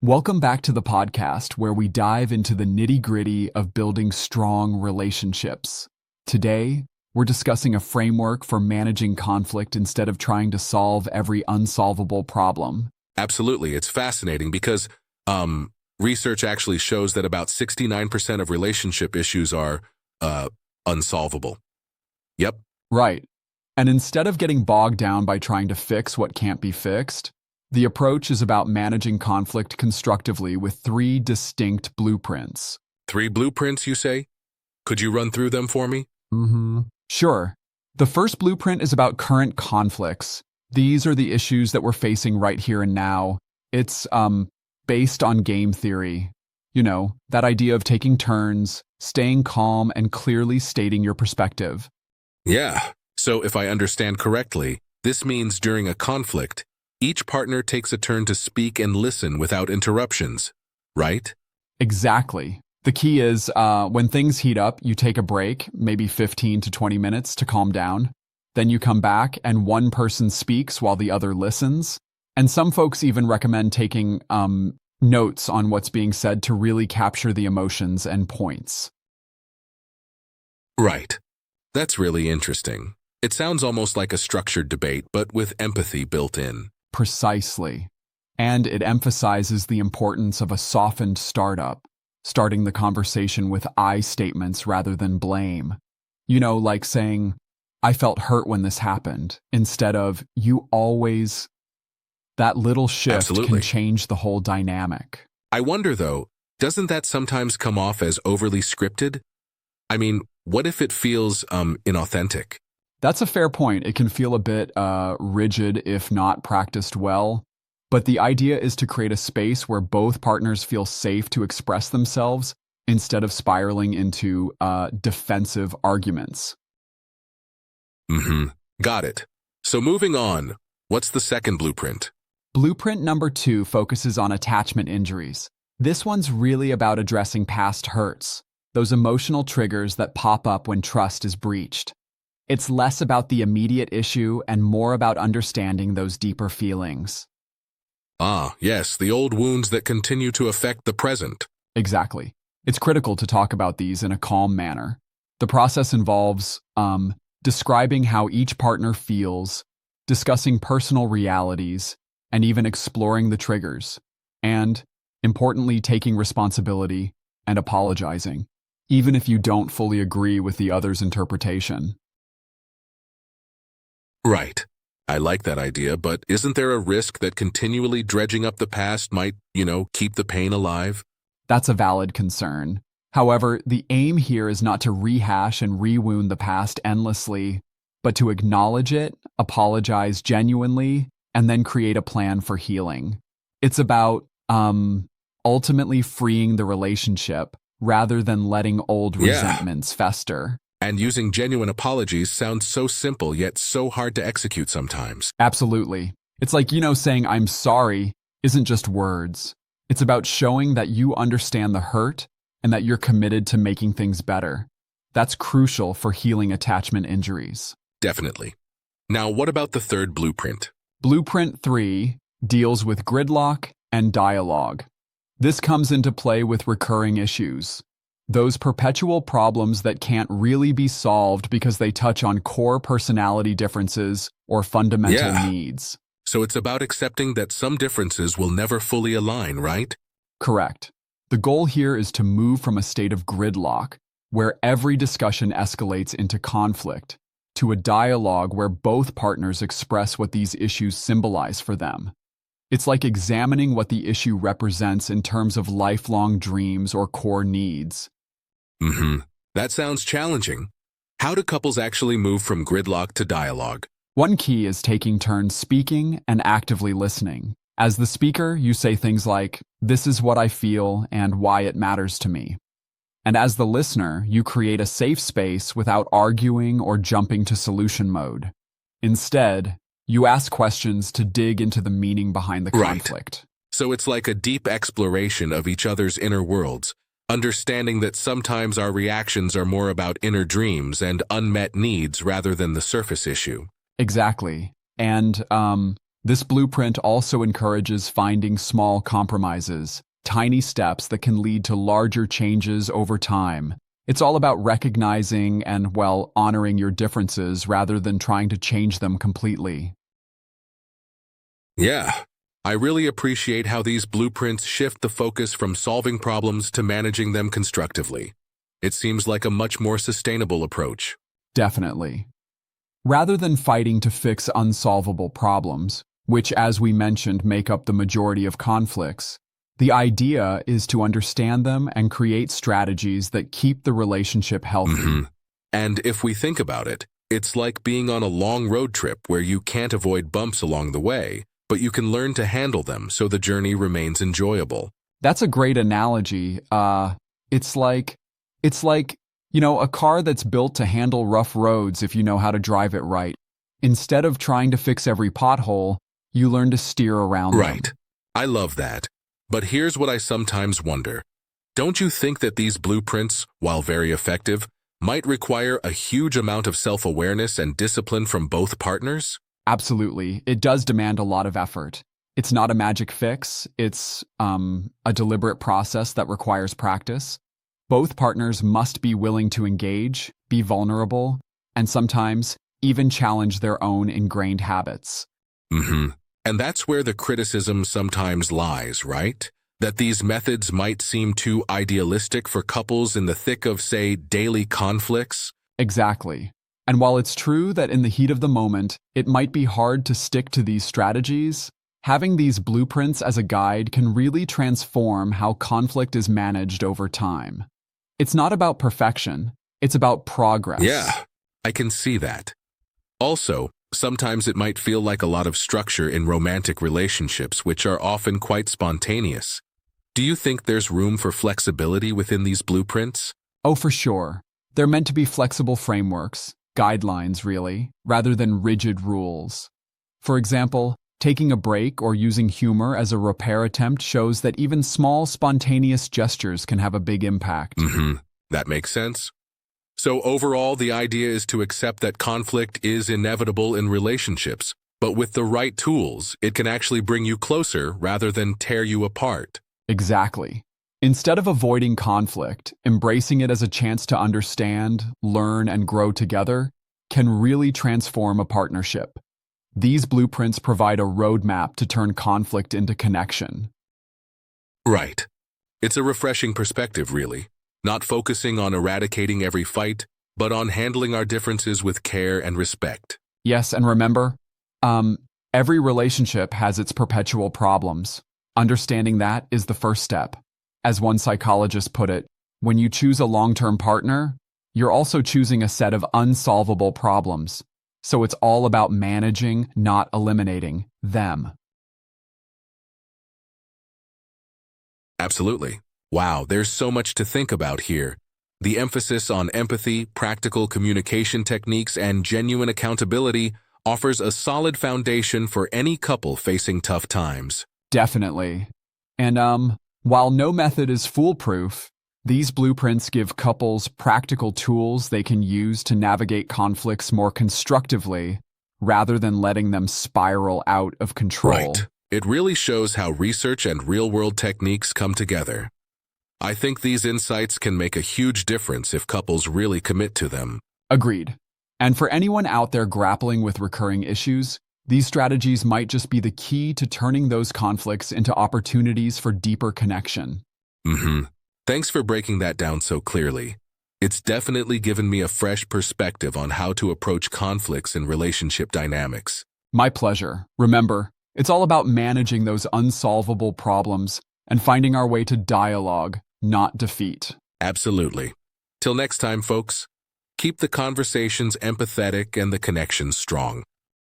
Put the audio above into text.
Welcome back to the podcast where we dive into the nitty-gritty of building strong relationships. Today, we're discussing a framework for managing conflict instead of trying to solve every unsolvable problem. Absolutely. It's fascinating because research actually shows that about 69% of relationship issues are unsolvable. Yep. Right. And instead of getting bogged down by trying to fix what can't be fixed, the approach is about managing conflict constructively with three distinct blueprints. 3 blueprints, you say? Could you run through them for me? Sure. The first blueprint is about current conflicts. These are the issues that we're facing right here and now. It's based on game theory. You know, that idea of taking turns, staying calm, and clearly stating your perspective. Yeah. So if I understand correctly, this means during a conflict, each partner takes a turn to speak and listen without interruptions, right? Exactly. The key is when things heat up, you take a break, maybe 15 to 20 minutes to calm down. Then you come back and one person speaks while the other listens. And some folks even recommend taking notes on what's being said to really capture the emotions and points. Right. That's really interesting. It sounds almost like a structured debate, but with empathy built in. Precisely. And it emphasizes the importance of a softened starting the conversation with I statements rather than blame. You know, like saying, I felt hurt when this happened, instead of, you always. That little shift Absolutely. can change the whole dynamic. I wonder, though, doesn't that sometimes come off as overly scripted? I mean, what if it feels inauthentic? That's a fair point. It can feel a bit rigid if not practiced well. But the idea is to create a space where both partners feel safe to express themselves instead of spiraling into defensive arguments. Got it. So moving on, what's the second blueprint? Blueprint number 2 focuses on attachment injuries. This one's really about addressing past hurts, those emotional triggers that pop up when trust is breached. It's less about the immediate issue and more about understanding those deeper feelings. Ah, yes, the old wounds that continue to affect the present. Exactly. It's critical to talk about these in a calm manner. The process involves describing how each partner feels, discussing personal realities, and even exploring the triggers. And, importantly, taking responsibility and apologizing, even if you don't fully agree with the other's interpretation. Right. I like that idea, but isn't there a risk that continually dredging up the past might, keep the pain alive? That's a valid concern. However, the aim here is not to rehash and rewound the past endlessly, but to acknowledge it, apologize genuinely, and then create a plan for healing. It's about ultimately freeing the relationship rather than letting old resentments fester. And using genuine apologies sounds so simple yet so hard to execute sometimes. Absolutely. It's like, saying I'm sorry isn't just words. It's about showing that you understand the hurt and that you're committed to making things better. That's crucial for healing attachment injuries. Definitely. Now, what about the third blueprint? Blueprint 3 deals with gridlock and dialogue. This comes into play with recurring issues. Those perpetual problems that can't really be solved because they touch on core personality differences or fundamental needs. So it's about accepting that some differences will never fully align, right? Correct. The goal here is to move from a state of gridlock, where every discussion escalates into conflict, to a dialogue where both partners express what these issues symbolize for them. It's like examining what the issue represents in terms of lifelong dreams or core needs. That sounds challenging. How do couples actually move from gridlock to dialogue? One key is taking turns speaking and actively listening. As the speaker, you say things like, "This is what I feel and why it matters to me." And as the listener, you create a safe space without arguing or jumping to solution mode. Instead, you ask questions to dig into the meaning behind the conflict. So it's like a deep exploration of each other's inner worlds, understanding that sometimes our reactions are more about inner dreams and unmet needs rather than the surface issue. Exactly. And This blueprint also encourages finding small compromises, tiny steps that can lead to larger changes over time. It's all about recognizing and, well, honoring your differences rather than trying to change them completely. Yeah, I really appreciate how these blueprints shift the focus from solving problems to managing them constructively. It seems like a much more sustainable approach. Definitely. Rather than fighting to fix unsolvable problems, which, as we mentioned, make up the majority of conflicts, the idea is to understand them and create strategies that keep the relationship healthy. And if we think about it, it's like being on a long road trip where you can't avoid bumps along the way, but you can learn to handle them so the journey remains enjoyable. That's a great analogy. It's like, a car that's built to handle rough roads if you know how to drive it right. Instead of trying to fix every pothole, you learn to steer around them. Right. I love that. But here's what I sometimes wonder. Don't you think that these blueprints, while very effective, might require a huge amount of self-awareness and discipline from both partners? Absolutely. It does demand a lot of effort. It's not a magic fix. It's a deliberate process that requires practice. Both partners must be willing to engage, be vulnerable, and sometimes even challenge their own ingrained habits. And that's where the criticism sometimes lies, right? That these methods might seem too idealistic for couples in the thick of, say, daily conflicts? Exactly. And while it's true that in the heat of the moment, it might be hard to stick to these strategies, having these blueprints as a guide can really transform how conflict is managed over time. It's not about perfection, it's about progress. Yeah, I can see that. Also, sometimes it might feel like a lot of structure in romantic relationships, which are often quite spontaneous. Do you think there's room for flexibility within these blueprints? Oh, for sure. They're meant to be flexible frameworks, guidelines really, rather than rigid rules. For example, taking a break or using humor as a repair attempt shows that even small, spontaneous gestures can have a big impact. That makes sense. So overall, the idea is to accept that conflict is inevitable in relationships, but with the right tools, it can actually bring you closer rather than tear you apart. Exactly. Instead of avoiding conflict, embracing it as a chance to understand, learn, and grow together can really transform a partnership. These blueprints provide a roadmap to turn conflict into connection. Right. It's a refreshing perspective, really. Not focusing on eradicating every fight, but on handling our differences with care and respect. Yes, and remember, every relationship has its perpetual problems. Understanding that is the first step. As one psychologist put it, when you choose a long-term partner, you're also choosing a set of unsolvable problems. So it's all about managing, not eliminating them. Absolutely. Wow, there's so much to think about here. The emphasis on empathy, practical communication techniques, and genuine accountability offers a solid foundation for any couple facing tough times. Definitely. And while no method is foolproof, these blueprints give couples practical tools they can use to navigate conflicts more constructively rather than letting them spiral out of control. Right. It really shows how research and real-world techniques come together. I think these insights can make a huge difference if couples really commit to them. Agreed. And for anyone out there grappling with recurring issues, these strategies might just be the key to turning those conflicts into opportunities for deeper connection. Thanks for breaking that down so clearly. It's definitely given me a fresh perspective on how to approach conflicts in relationship dynamics. My pleasure. Remember, it's all about managing those unsolvable problems and finding our way to dialogue, not defeat. Absolutely. Till next time, folks, keep the conversations empathetic and the connections strong.